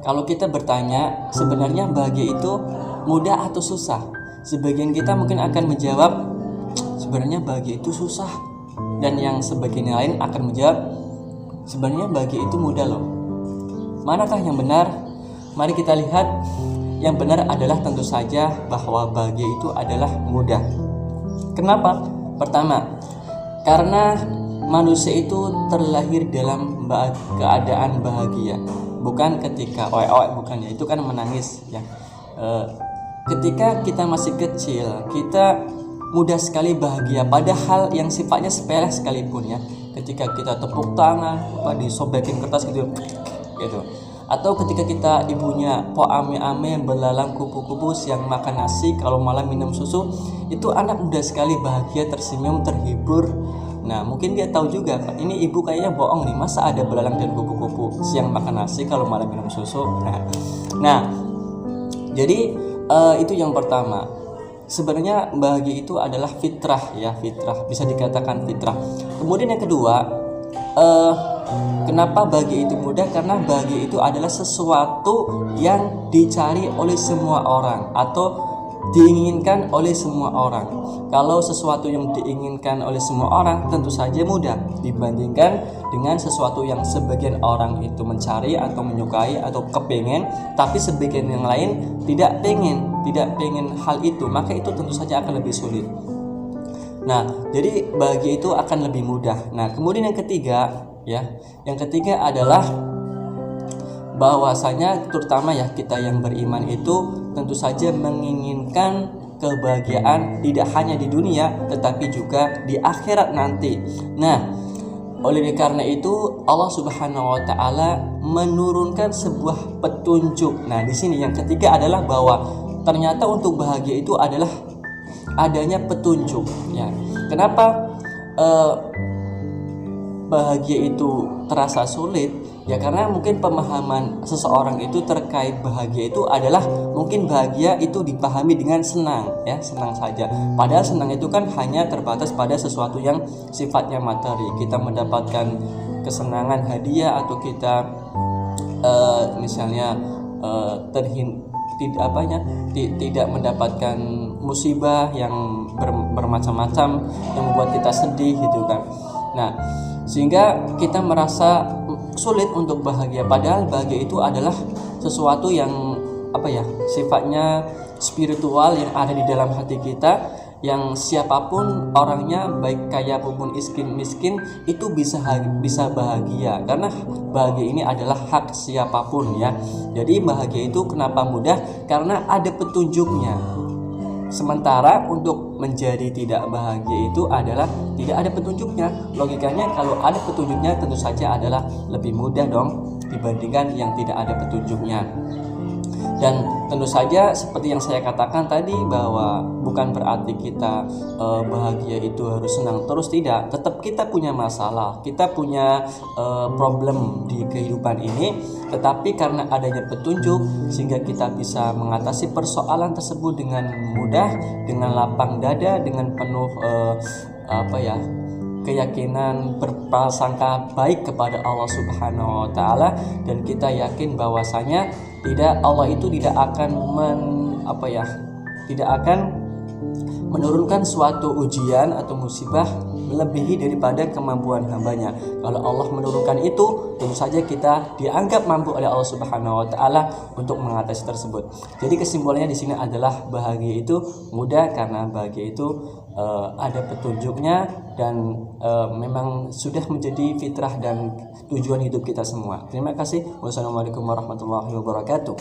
Kalau kita bertanya, sebenarnya bahagia itu mudah atau susah? Sebagian kita mungkin akan menjawab, sebenarnya bahagia itu susah. Dan yang sebagian lain akan menjawab, sebenarnya bahagia itu mudah loh. Manakah yang benar? Mari kita lihat. Yang benar adalah tentu saja bahwa bahagia itu adalah mudah. Kenapa? Pertama, karena manusia itu terlahir dalam keadaan bahagia, bukan ketika bukan ya, itu kan menangis ya. Ketika kita masih kecil, kita mudah sekali bahagia, padahal yang sifatnya sepele sekalipun ya. Ketika kita tepuk tangan, disobekin kertas gitu. Atau ketika kita ibunya po ame-ame belalang kupu-kupu, siang makan nasi, kalau malam minum susu, itu anak mudah sekali bahagia, tersenyum, terhibur. Nah, mungkin dia tahu juga, ini ibu kayaknya bohong nih, masa ada belalang dan kupu-kupu siang makan nasi, kalau malam minum susu. Nah, jadi itu yang pertama. Sebenarnya bahagia itu adalah fitrah ya, fitrah, bisa dikatakan fitrah. Kemudian yang kedua, kenapa bahagia itu mudah? Karena bahagia itu adalah sesuatu yang dicari oleh semua orang atau diinginkan oleh semua orang. Kalau sesuatu yang diinginkan oleh semua orang, tentu saja mudah dibandingkan dengan sesuatu yang sebagian orang itu mencari atau menyukai atau kepengen, tapi sebagian yang lain tidak pengen hal itu, maka itu tentu saja akan lebih sulit. Nah, jadi bahagia itu akan lebih mudah. Nah, kemudian yang ketiga adalah bahwasanya terutama ya kita yang beriman itu tentu saja menginginkan kebahagiaan tidak hanya di dunia tetapi juga di akhirat nanti. Nah, oleh karena itu Allah Subhanahu wa taala menurunkan sebuah petunjuk. Nah, di sini yang ketiga adalah bahwa ternyata untuk bahagia itu adalah adanya petunjuk ya. Kenapa bahagia itu terasa sulit? Ya karena mungkin pemahaman seseorang itu terkait bahagia itu adalah mungkin bahagia itu dipahami dengan senang ya, senang saja. Padahal senang itu kan hanya terbatas pada sesuatu yang sifatnya materi. Kita mendapatkan kesenangan hadiah atau kita misalnya tidak mendapatkan musibah yang bermacam-macam yang membuat kita sedih gitu kan. Nah, sehingga kita merasa sulit untuk bahagia, padahal bahagia itu adalah sesuatu yang sifatnya spiritual yang ada di dalam hati kita, yang siapapun orangnya baik kaya maupun miskin itu bisa bahagia, karena bahagia ini adalah hak siapapun ya. Jadi bahagia itu kenapa mudah? Karena ada petunjuknya. Sementara untuk menjadi tidak bahagia itu adalah tidak ada petunjuknya. Logikanya kalau ada petunjuknya tentu saja adalah lebih mudah dong dibandingkan yang tidak ada petunjuknya. Dan tentu saja seperti yang saya katakan tadi, bahwa bukan berarti kita bahagia itu harus senang terus, tidak. Tetap kita punya masalah, kita punya problem di kehidupan ini, tetapi karena adanya petunjuk sehingga kita bisa mengatasi persoalan tersebut dengan mudah, dengan lapang dada, dengan penuh keyakinan, berprasangka baik kepada Allah Subhanahu wa taala, dan kita yakin bahwasanya Allah itu tidak akan menurunkan suatu ujian atau musibah melebihi daripada kemampuan hambanya. Kalau Allah menurunkan itu, tentu saja kita dianggap mampu oleh Allah Subhanahu wa taala untuk mengatasi tersebut. Jadi kesimpulannya di sini adalah bahagia itu mudah karena bahagia itu ada petunjuknya dan memang sudah menjadi fitrah dan tujuan hidup kita semua. Terima kasih. Wassalamualaikum warahmatullahi wabarakatuh.